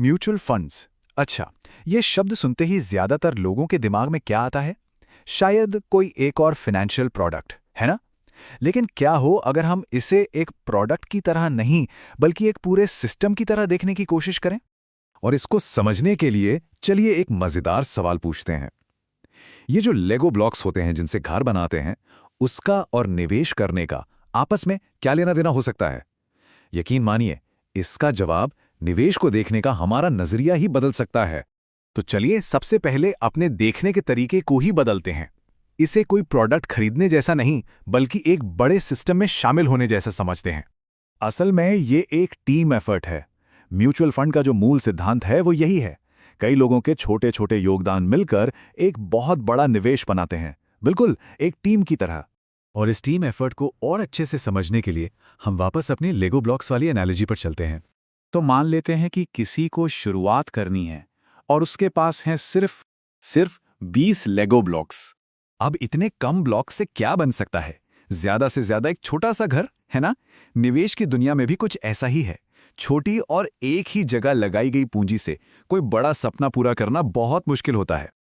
Mutual funds. अच्छा, ये शब्द सुनते ही ज्यादातर लोगों के दिमाग में क्या आता है? शायद कोई एक और फाइनेंशियल प्रोडक्ट, है ना? लेकिन क्या हो अगर हम इसे एक प्रोडक्ट की तरह नहीं, बल्कि एक पूरे सिस्टम की तरह देखने की कोशिश करें? और इसको समझने के लिए चलिए एक मजेदार सवाल पूछते हैं। ये जो लेगो ब्लॉक्स होते हैं जिनसे घर बनाते हैं, उसका और निवेश करने का आपस में क्या लेना देना हो सकता है? यकीन मानिए, इसका जवाब निवेश को देखने का हमारा नजरिया ही बदल सकता है। तो चलिए सबसे पहले अपने देखने के तरीके को ही बदलते हैं। इसे कोई प्रोडक्ट खरीदने जैसा नहीं, बल्कि एक बड़े सिस्टम में शामिल होने जैसा समझते हैं। असल में ये एक टीम एफर्ट है। म्यूचुअल फंड का जो मूल सिद्धांत है वो यही है। कई लोगों के छोटे छोटे योगदान मिलकर एक बहुत बड़ा निवेश बनाते हैं, बिल्कुल एक टीम की तरह। और इस टीम एफर्ट को और अच्छे से समझने के लिए हम वापस अपनी लेगो ब्लॉक्स वाली एनालॉजी पर चलते हैं। तो मान लेते हैं कि किसी को शुरुआत करनी है और उसके पास हैं सिर्फ 20 लेगो ब्लॉक्स। अब इतने कम ब्लॉक से क्या बन सकता है? ज्यादा से ज्यादा एक छोटा सा घर, है ना? निवेश की दुनिया में भी कुछ ऐसा ही है। छोटी और एक ही जगह लगाई गई पूंजी से कोई बड़ा सपना पूरा करना बहुत मुश्किल होता है।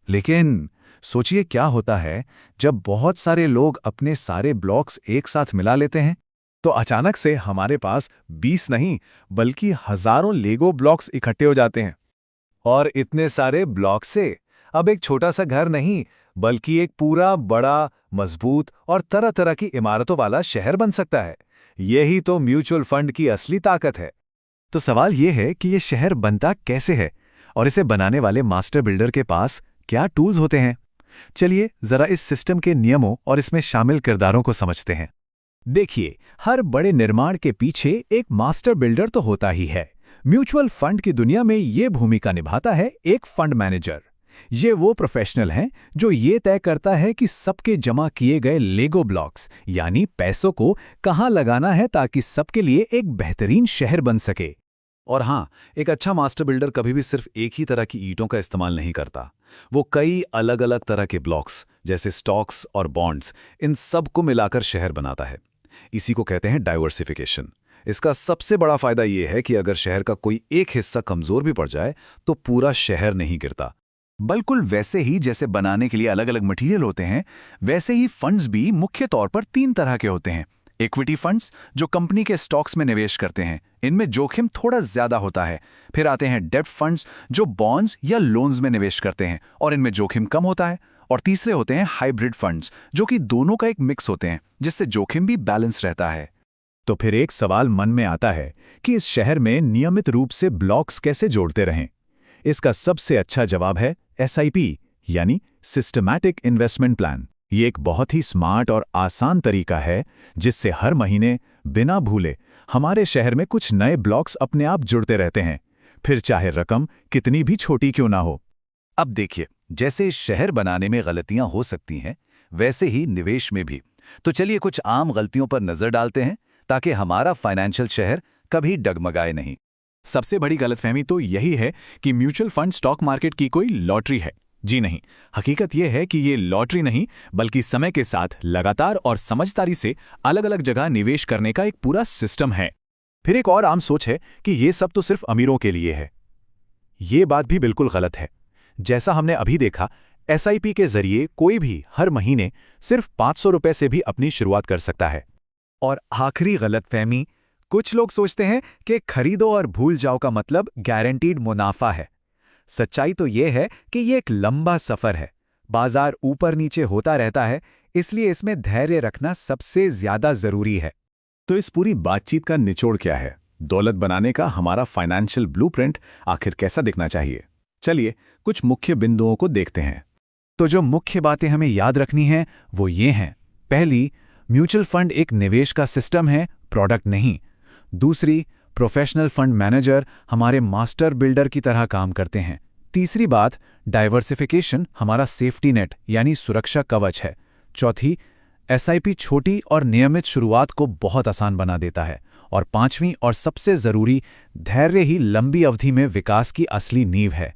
लेकिन सोचिए क्या होता है जब बहुत सारे लोग अपने सारे ब्लॉक्स एक साथ मिला लेते हैं। तो अचानक से हमारे पास 20 नहीं, बल्कि हजारों लेगो ब्लॉक्स इकट्ठे हो जाते हैं। और इतने सारे ब्लॉक से अब एक छोटा सा घर नहीं, बल्कि एक पूरा बड़ा, मजबूत और तरह तरह की इमारतों वाला शहर बन सकता है। यही तो म्यूचुअल फंड की असली ताकत है। तो सवाल यह है कि यह शहर बनता कैसे है और इसे बनाने वाले मास्टर बिल्डर के पास क्या टूल्स होते हैं। चलिए जरा इस सिस्टम के नियमों और इसमें शामिल किरदारों को समझते हैं। देखिए, हर बड़े निर्माण के पीछे एक मास्टर बिल्डर तो होता ही है। म्यूचुअल फंड की दुनिया में ये भूमिका निभाता है एक फंड मैनेजर। ये वो प्रोफेशनल हैं जो ये तय करता है कि सबके जमा किए गए लेगो ब्लॉक्स यानी पैसों को कहाँ लगाना है ताकि सबके लिए एक बेहतरीन शहर बन सके। और हाँ, एक अच्छा मास्टर बिल्डर कभी भी सिर्फ एक ही तरह की ईंटों का इस्तेमाल नहीं करता। वो कई अलग अलग तरह के ब्लॉक्स जैसे स्टॉक्स और बॉन्ड्स, इन सब को मिलाकर शहर बनाता है। इसी को कहते हैं डाइवर्सिफिकेशन। इसका सबसे बड़ा फायदा यह है कि अगर शहर का कोई एक हिस्सा कमजोर भी पड़ जाए तो पूरा शहर नहीं गिरता। बिल्कुल वैसे ही जैसे बनाने के लिए अलग अलग मटेरियल होते हैं, वैसे ही फंड्स भी मुख्य तौर पर 3 तरह के होते हैं। इक्विटी फंड्स जो कंपनी के स्टॉक्स में निवेश करते हैं, इनमें जोखिम थोड़ा ज्यादा होता है। फिर आते हैं डेब्ट फंड्स जो बॉन्ड्स या लोन्स में निवेश करते हैं और इनमें जोखिम कम होता है। और तीसरे होते हैं हाइब्रिड फंड्स जो कि दोनों का एक मिक्स होते हैं, जिससे जोखिम भी बैलेंस रहता है। तो फिर एक सवाल मन में आता है कि इस शहर में नियमित रूप से ब्लॉक्स कैसे जोड़ते रहें। इसका सबसे अच्छा जवाब है SIP यानी सिस्टमैटिक इन्वेस्टमेंट प्लान। ये एक बहुत ही स्मार्ट और आसान तरीका है जिससे हर महीने बिना भूले हमारे शहर में कुछ नए ब्लॉक्स अपने आप जुड़ते रहते हैं, फिर चाहे रकम कितनी भी छोटी क्यों ना हो। अब देखिए, जैसे शहर बनाने में गलतियां हो सकती हैं, वैसे ही निवेश में भी। तो चलिए कुछ आम गलतियों पर नजर डालते हैं ताकि हमारा फाइनेंशियल शहर कभी डगमगाए नहीं। सबसे बड़ी गलतफहमी तो यही है कि म्यूचुअल फंड स्टॉक मार्केट की कोई लॉटरी है। जी नहीं, हकीकत यह है कि ये लॉटरी नहीं, बल्कि समय के साथ लगातार और समझदारी से अलग अलग जगह निवेश करने का एक पूरा सिस्टम है। फिर एक और आम सोच है कि ये सब तो सिर्फ अमीरों के लिए है। ये बात भी बिल्कुल गलत है। जैसा हमने अभी देखा, SIP के जरिए कोई भी हर महीने सिर्फ 500 रुपए से भी अपनी शुरुआत कर सकता है। और आखिरी गलतफहमी, कुछ लोग सोचते हैं कि खरीदो और भूल जाओ का मतलब गारंटीड मुनाफा है। सच्चाई तो यह है कि यह एक लंबा सफर है। बाजार ऊपर नीचे होता रहता है, इसलिए इसमें धैर्य रखना सबसे ज्यादा जरूरी है। तो इस पूरी बातचीत का निचोड़ क्या है? दौलत बनाने का हमारा फाइनेंशियल ब्लूप्रिंट आखिर कैसा दिखना चाहिए? चलिए कुछ मुख्य बिंदुओं को देखते हैं। तो जो मुख्य बातें हमें याद रखनी हैं वो ये हैं। पहली, म्यूचुअल फंड एक निवेश का सिस्टम है, प्रोडक्ट नहीं। दूसरी, प्रोफेशनल फंड मैनेजर हमारे मास्टर बिल्डर की तरह काम करते हैं। तीसरी बात, डाइवर्सिफिकेशन हमारा सेफ्टी नेट यानी सुरक्षा कवच है। चौथी, SIP छोटी और नियमित शुरुआत को बहुत आसान बना देता है। और पांचवीं और सबसे जरूरी, धैर्य ही लंबी अवधि में विकास की असली नींव है।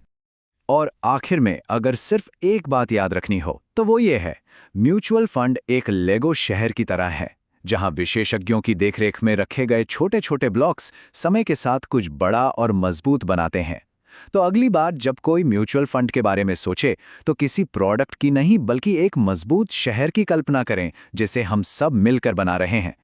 और आखिर में अगर सिर्फ एक बात याद रखनी हो तो वो ये है, म्यूचुअल फंड एक लेगो शहर की तरह है जहां विशेषज्ञों की देखरेख में रखे गए छोटे छोटे ब्लॉक्स समय के साथ कुछ बड़ा और मजबूत बनाते हैं। तो अगली बार जब कोई म्यूचुअल फंड के बारे में सोचे तो किसी प्रोडक्ट की नहीं बल्कि एक मजबूत शहर की कल्पना करें जिसे हम सब मिलकर बना रहे हैं।